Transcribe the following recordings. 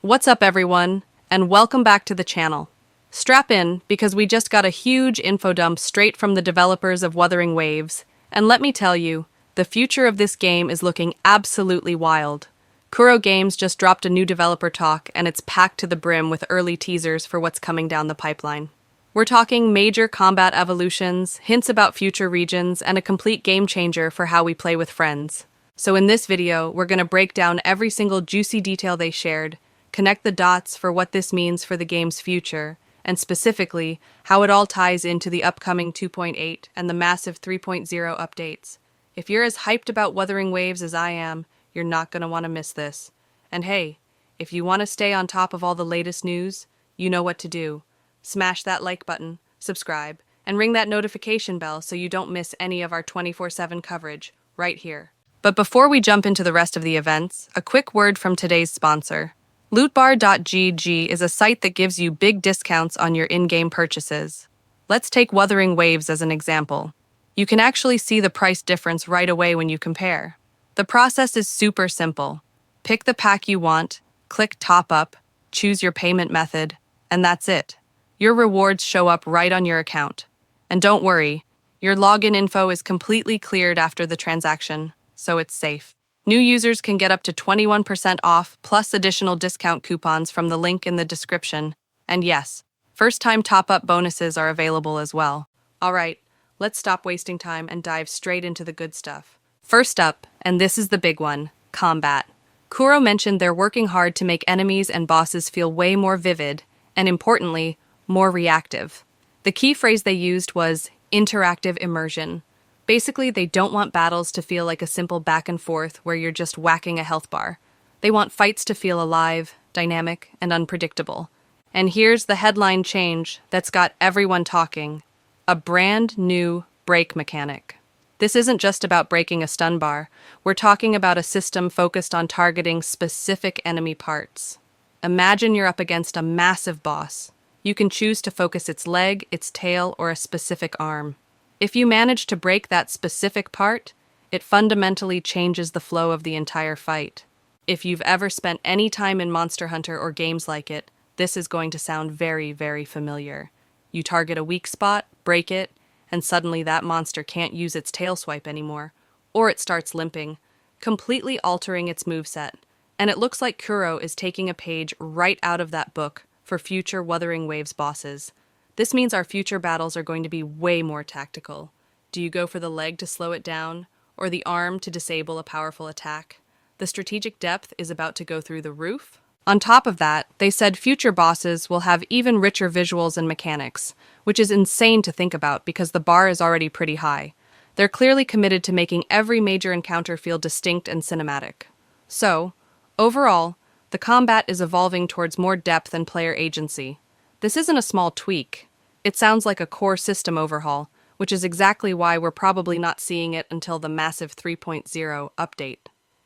What's up, everyone, and welcome back to the channel. Strap in, because we just got a huge info dump straight from the developers of Wuthering Waves, and let me tell you, the future of this game is looking absolutely wild. Kuro Games just dropped a new developer talk, and it's packed to the brim with early teasers for what's coming down the pipeline. We're talking major combat evolutions, hints about future regions, and a complete game changer for how we play with friends. So in this video, we're going to break down every single juicy detail they shared, connect the dots for what this means for the game's future, and specifically, how it all ties into the upcoming 2.8 and the massive 3.0 updates. If you're as hyped about Wuthering Waves as I am, you're not going to want to miss this. And hey, if you want to stay on top of all the latest news, you know what to do. Smash that like button, subscribe, and ring that notification bell so you don't miss any of our 24/7 coverage, right here. But before we jump into the rest of the events, a quick word from today's sponsor. Lootbar.gg is a site that gives you big discounts on your in-game purchases. Let's take Wuthering Waves as an example. You can actually see the price difference right away when you compare. The process is super simple. Pick the pack you want, click Top Up, choose your payment method, and that's it. Your rewards show up right on your account. And don't worry, your login info is completely cleared after the transaction, so it's safe. New users can get up to 21% off plus additional discount coupons from the link in the description. And yes, first-time top-up bonuses are available as well. All right, let's stop wasting time and dive straight into the good stuff. First up, and this is the big one, combat. Kuro mentioned they're working hard to make enemies and bosses feel way more vivid, and importantly, more reactive. The key phrase they used was interactive immersion. Basically, they don't want battles to feel like a simple back and forth where you're just whacking a health bar. They want fights to feel alive, dynamic, and unpredictable. And here's the headline change that's got everyone talking. A brand new break mechanic. This isn't just about breaking a stun bar. We're talking about a system focused on targeting specific enemy parts. Imagine you're up against a massive boss. You can choose to focus its leg, its tail, or a specific arm. If you manage to break that specific part, it fundamentally changes the flow of the entire fight. If you've ever spent any time in Monster Hunter or games like it, this is going to sound very, very familiar. You target a weak spot, break it, and suddenly that monster can't use its tail swipe anymore, or it starts limping, completely altering its moveset. And it looks like Kuro is taking a page right out of that book for future Wuthering Waves bosses. This means our future battles are going to be way more tactical. Do you go for the leg to slow it down, or the arm to disable a powerful attack? The strategic depth is about to go through the roof. On top of that, they said future bosses will have even richer visuals and mechanics, which is insane to think about because the bar is already pretty high. They're clearly committed to making every major encounter feel distinct and cinematic. So, overall, the combat is evolving towards more depth and player agency. This isn't a small tweak. It sounds like a core system overhaul, which is exactly why we're probably not seeing it until the massive 3.0 update.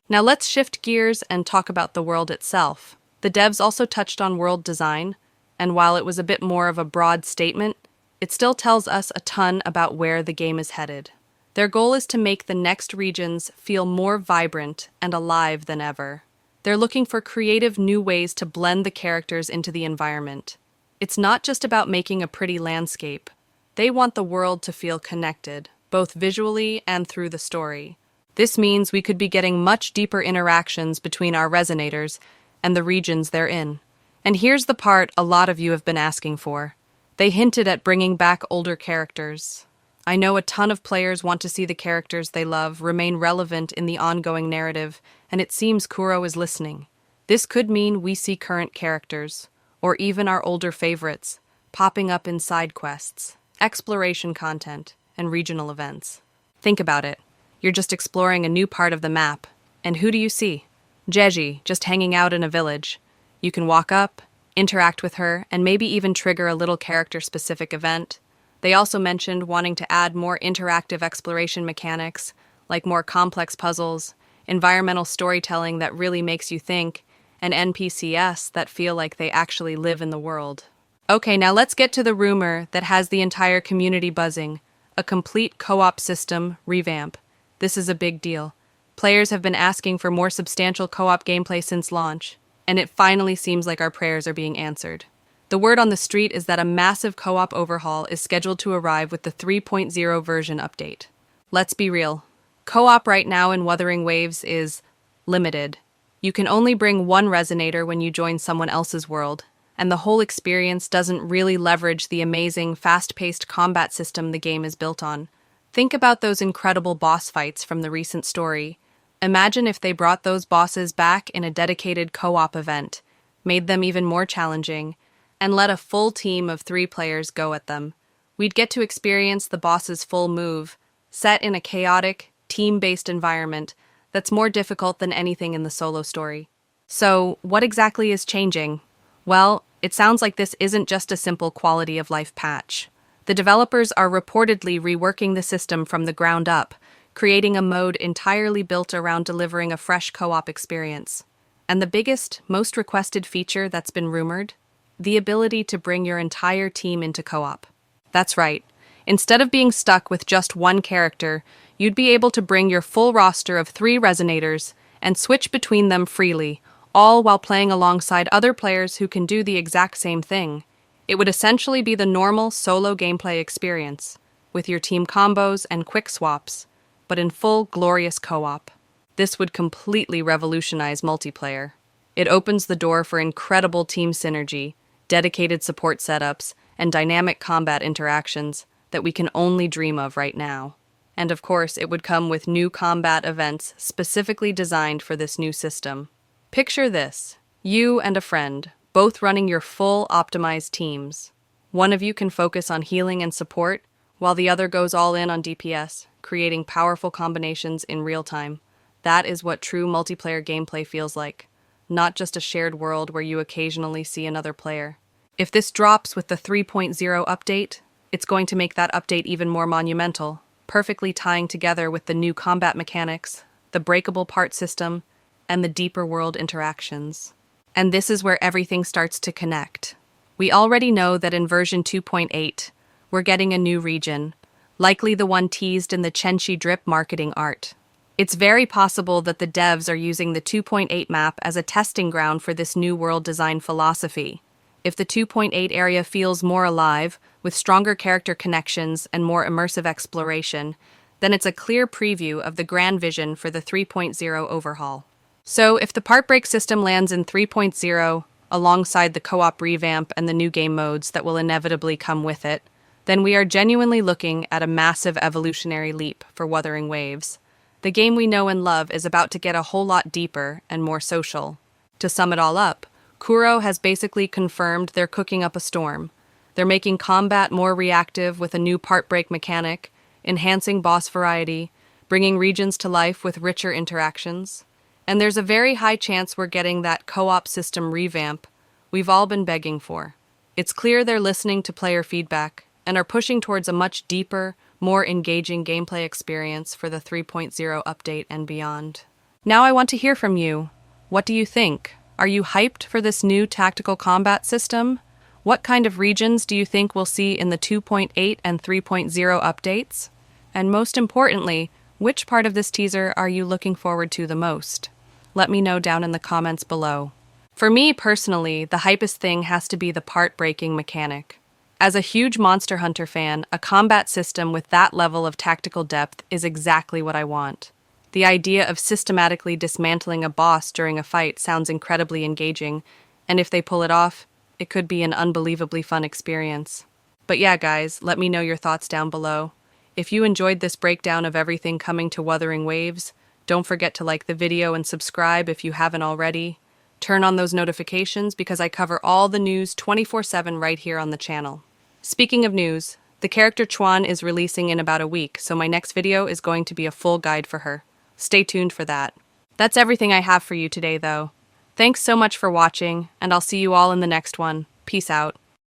Now let's shift gears and talk about the world itself. The devs also touched on world design, and while it was a bit more of a broad statement, it still tells us a ton about where the game is headed. Their goal is to make the next regions feel more vibrant and alive than ever. They're looking for creative new ways to blend the characters into the environment. It's not just about making a pretty landscape. They want the world to feel connected, both visually and through the story. This means we could be getting much deeper interactions between our resonators and the regions they're in. And here's the part a lot of you have been asking for. They hinted at bringing back older characters. I know a ton of players want to see the characters they love remain relevant in the ongoing narrative, and it seems Kuro is listening. This could mean we see current characters, or even our older favorites, popping up in side quests, exploration content, and regional events. Think about it. You're just exploring a new part of the map, and who do you see? Jeji, just hanging out in a village. You can walk up, interact with her, and maybe even trigger a little character-specific event. They also mentioned wanting to add more interactive exploration mechanics, like more complex puzzles, environmental storytelling that really makes you think, and NPCs that feel like they actually live in the world. Okay, now let's get to the rumor that has the entire community buzzing. A complete co-op system revamp. This is a big deal. Players have been asking for more substantial co-op gameplay since launch. and it finally seems like our prayers are being answered. The word on the street is that a massive co-op overhaul is scheduled to arrive with the 3.0 version update. Let's be real. Co-op right now in Wuthering Waves is limited. You can only bring one resonator when you join someone else's world, and the whole experience doesn't really leverage the amazing, fast-paced combat system the game is built on. Think about those incredible boss fights from the recent story. Imagine if they brought those bosses back in a dedicated co-op event, made them even more challenging, and let a full team of 3 players go at them. We'd get to experience the boss's full move, set in a chaotic, team-based environment that's more difficult than anything in the solo story. So, what exactly is changing? Well, it sounds like this isn't just a simple quality of life patch. The developers are reportedly reworking the system from the ground up, creating a mode entirely built around delivering a fresh co-op experience. And the biggest, most requested feature that's been rumored? The ability to bring your entire team into co-op. That's right. Instead of being stuck with just one character, you'd be able to bring your full roster of 3 resonators and switch between them freely, all while playing alongside other players who can do the exact same thing. It would essentially be the normal solo gameplay experience, with your team combos and quick swaps, but in full glorious co-op. This would completely revolutionize multiplayer. It opens the door for incredible team synergy, dedicated support setups, and dynamic combat interactions that we can only dream of right now. And of course, it would come with new combat events specifically designed for this new system. Picture this: you and a friend, both running your full optimized teams. One of you can focus on healing and support, while the other goes all in on DPS, creating powerful combinations in real time. That is what true multiplayer gameplay feels like, not just a shared world where you occasionally see another player. If this drops with the 3.0 update, it's going to make that update even more monumental, perfectly tying together with the new combat mechanics, the breakable part system, and the deeper world interactions. And this is where everything starts to connect. We already know that in version 2.8, we're getting a new region, likely the one teased in the Chenchi drip marketing art. It's very possible that the devs are using the 2.8 map as a testing ground for this new world design philosophy. If the 2.8 area feels more alive, with stronger character connections and more immersive exploration, then it's a clear preview of the grand vision for the 3.0 overhaul. So, if the part break system lands in 3.0, alongside the co-op revamp and the new game modes that will inevitably come with it, then we are genuinely looking at a massive evolutionary leap for Wuthering Waves. The game we know and love is about to get a whole lot deeper and more social. To sum it all up, Kuro has basically confirmed they're cooking up a storm. They're making combat more reactive with a new part break mechanic, enhancing boss variety, bringing regions to life with richer interactions. And there's a very high chance we're getting that co-op system revamp we've all been begging for. It's clear they're listening to player feedback and are pushing towards a much deeper, more engaging gameplay experience for the 3.0 update and beyond. Now I want to hear from you. What do you think? Are you hyped for this new tactical combat system? What kind of regions do you think we'll see in the 2.8 and 3.0 updates? And most importantly, which part of this teaser are you looking forward to the most? Let me know down in the comments below. For me personally, the hypest thing has to be the part-breaking mechanic. As a huge Monster Hunter fan, a combat system with that level of tactical depth is exactly what I want. The idea of systematically dismantling a boss during a fight sounds incredibly engaging, and if they pull it off, it could be an unbelievably fun experience. But yeah, guys, let me know your thoughts down below. If you enjoyed this breakdown of everything coming to Wuthering Waves, don't forget to like the video and subscribe if you haven't already. Turn on those notifications because I cover all the news 24/7 right here on the channel. Speaking of news, the character Chuan is releasing in about a week, so my next video is going to be a full guide for her. Stay tuned for that. That's everything I have for you today, though. Thanks so much for watching, and I'll see you all in the next one. Peace out.